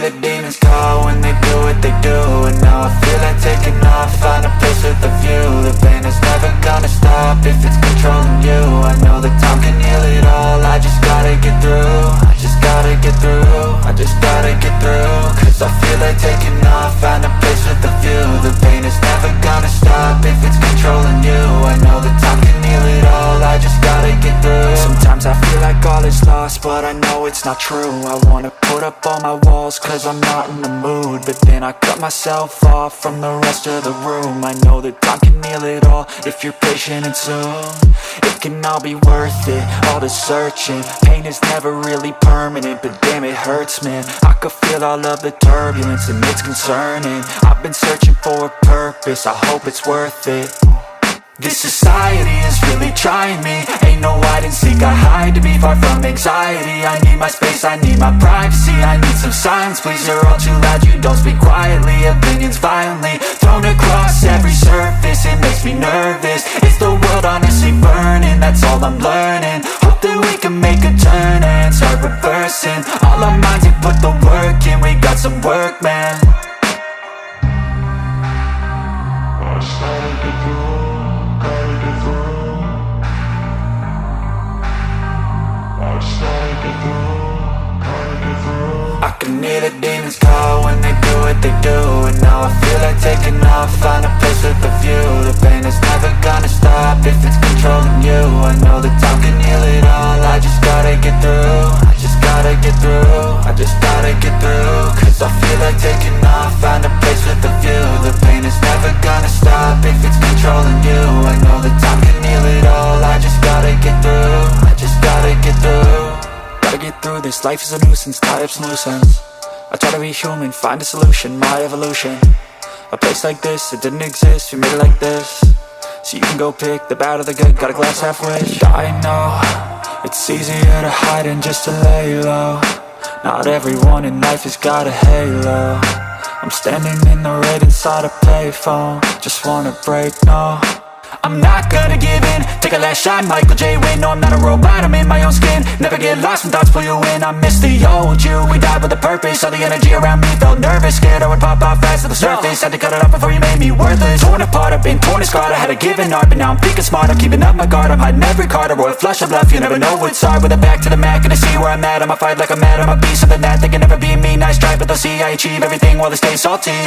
the demons call when they do what they do. And now I feel like taking off, find a place with a view. The pain is never gonna stop if it's controlling you. I know that time can heal it all, I just gotta get through. I just gotta get through, I just gotta get through. Cause I feel like taking off, find a place with a view. The pain is never gonna stop if it's controlling you. I know that time can heal it all, I just gotta get through. Sometimes I feel like all is lost, but I know it's not true. I wanna put up all my walls cause I'm not in the mood, but then I cut myself off from the rest of the room. I know that time can heal it all if you're patient and soon it can all be worth it, all the searching. Pain is never really permanent, but damn it hurts, man. I could feel all of the turbulence and it's concerning. I've been searching for a purpose, I hope it's worth it. This society is really trying me. Ain't no hide and seek, I hide to be far from anxiety. I need my space, I need my privacy. I need some silence, please, you're all too loud. You don't speak quietly, opinions violently thrown across every surface. It makes me nervous, is the world honestly burning? That's all I'm learning. Hope that we can make a turn and start reversing all our minds and put the work in. We got some work, man. I just gotta get through. I can hear the demons call when they do what they do. And now I feel like taking off, find a place with a view. The pain is never gonna stop if it's controlling you. I know that time can heal it all, I just gotta get through. I just gotta get through, I just gotta get through. Cause I feel like taking off, find a place with a view. The pain is never gonna stop if it's controlling you. I know that time can heal it all, I just gotta get through. I just gotta get through. Gotta get through this, life is a nuisance, tie up some loose ends. I try to be human, find a solution, my evolution. A place like this, it didn't exist, we made it like this. So you can go pick the bad or the good, got a glass half wish. I know, it's easier to hide than just to lay low. Not everyone in life has got a halo. I'm standing in the red inside a payphone, just wanna break, no. I'm not gonna give in, take a last shot, Michael J. Win. No, I'm not a robot, I'm in my own skin. Never get lost when thoughts pull you in. I miss the old you, we died with a purpose. All the energy around me felt nervous, scared I would pop out fast to the surface. Had to cut it off before you made me worthless. Torn apart, I've been torn and scarred. I had a given art, but now I'm thinking smart. I'm keeping up my guard, I'm hiding every card. A royal flush of bluff, you never know what's hard. With a back to the mat, gonna see where I'm at. I'ma fight like I'm mad, I'ma be something that they can never be me. Nice try, but they'll see I achieve everything while they stay salty.